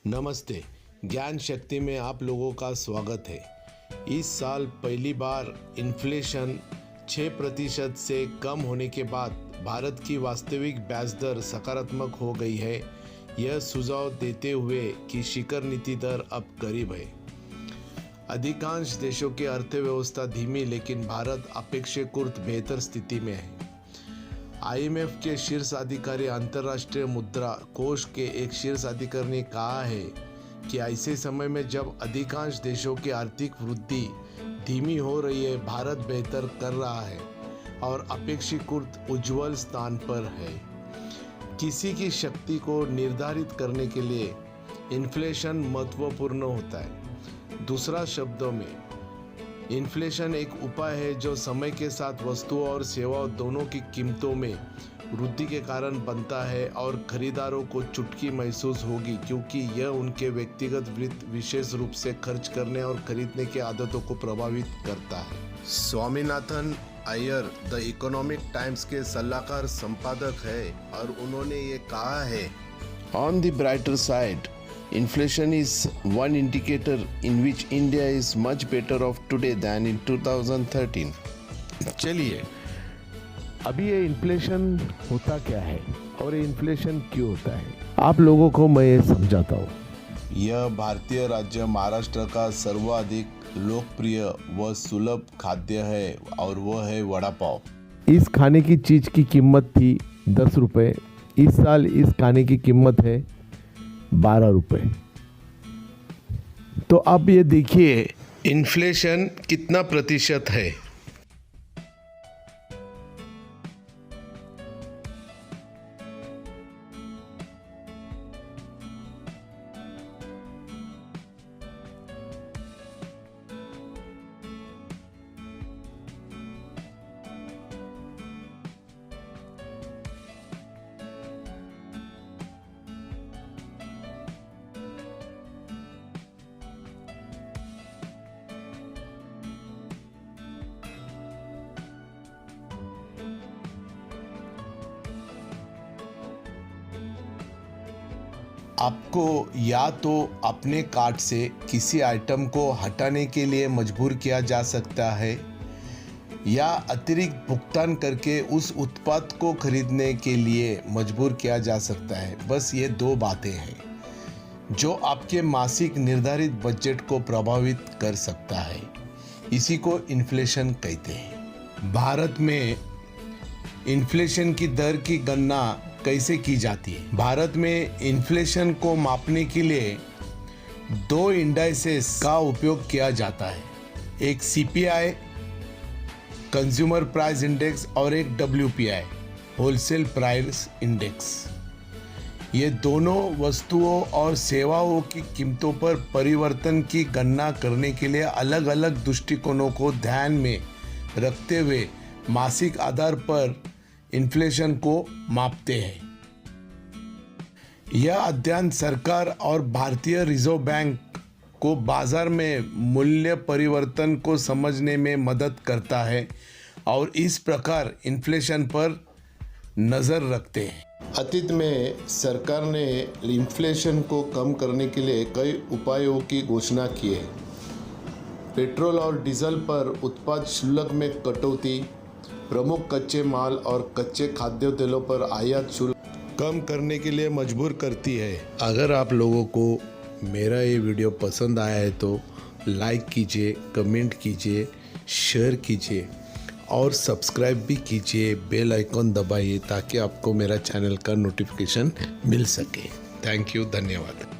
नमस्ते, ज्ञान शक्ति में आप लोगों का स्वागत है। इस साल पहली बार इन्फ्लेशन 6% से कम होने के बाद भारत की वास्तविक ब्याज दर सकारात्मक हो गई है। यह सुझाव देते हुए कि शिखर नीति दर अब करीब है। अधिकांश देशों की अर्थव्यवस्था धीमी लेकिन भारत अपेक्षाकृत बेहतर स्थिति में है। IMF के शीर्ष अधिकारी अंतर्राष्ट्रीय मुद्रा कोष के एक शीर्ष अधिकारी ने कहा है कि ऐसे समय में जब अधिकांश देशों की आर्थिक वृद्धि धीमी हो रही है, भारत बेहतर कर रहा है और अपेक्षाकृत उज्ज्वल स्थान पर है। किसी की शक्ति को निर्धारित करने के लिए इन्फ्लेशन महत्वपूर्ण होता है। दूसरा शब्दों में, इन्फ्लेशन एक उपाय है जो समय के साथ वस्तुओं और सेवाओं दोनों की कीमतों में वृद्धि के कारण बनता है और खरीदारों को चुटकी महसूस होगी क्योंकि यह उनके व्यक्तिगत वित्त, विशेष रूप से खर्च करने और खरीदने की आदतों को प्रभावित करता है। Swaminathan Iyer the economic times के सलाहकार संपादक है और उन्होंने ये कहा है, on the brighter side, inflation is one indicator in which India is much better off today than in 2013. चलिए, अभी ये इन्फ्लेशन होता क्या है और ये इन्फ्लेशन क्यों होता है, आप लोगों को मैं ये समझाता हूँ। यह भारतीय राज्य महाराष्ट्र का सर्वाधिक लोकप्रिय व सुलभ खाद्य है और वह है वड़ा पाव। इस खाने की चीज़ की कीमत थी 10 रुपये। इस साल इस खाने की कीमत है 12 रुपये। तो अब ये देखिए इन्फ्लेशन कितना प्रतिशत है। आपको या तो अपने कार्ट से किसी आइटम को हटाने के लिए मजबूर किया जा सकता है या अतिरिक्त भुगतान करके उस उत्पाद को खरीदने के लिए मजबूर किया जा सकता है। बस ये दो बातें हैं जो आपके मासिक निर्धारित बजट को प्रभावित कर सकता है। इसी को इन्फ्लेशन कहते हैं। भारत में इन्फ्लेशन की दर की गणना कैसे की जाती है? भारत में इन्फ्लेशन को मापने के लिए 2 इंडाइसेस का उपयोग किया जाता है, एक CPI कंज्यूमर प्राइस इंडेक्स और एक WPI होलसेल प्राइस इंडेक्स। ये दोनों वस्तुओं और सेवाओं की कीमतों पर परिवर्तन की गणना करने के लिए अलग अलग दृष्टिकोणों को ध्यान में रखते हुए मासिक आधार पर इन्फ्लेशन को मापते हैं। यह अध्ययन सरकार और भारतीय रिजर्व बैंक को बाजार में मूल्य परिवर्तन को समझने में मदद करता है और इस प्रकार इन्फ्लेशन पर नज़र रखते हैं। अतीत में सरकार ने इन्फ्लेशन को कम करने के लिए कई उपायों की घोषणा की है। पेट्रोल और डीजल पर उत्पाद शुल्क में कटौती, प्रमुख कच्चे माल और कच्चे खाद्य तेलों पर आयात शुल्क कम करने के लिए मजबूर करती है। अगर आप लोगों को मेरा ये वीडियो पसंद आया है तो लाइक कीजिए, कमेंट कीजिए, शेयर कीजिए और सब्सक्राइब भी कीजिए। बेल आइकॉन दबाइए ताकि आपको मेरा चैनल का नोटिफिकेशन मिल सके। थैंक यू, धन्यवाद।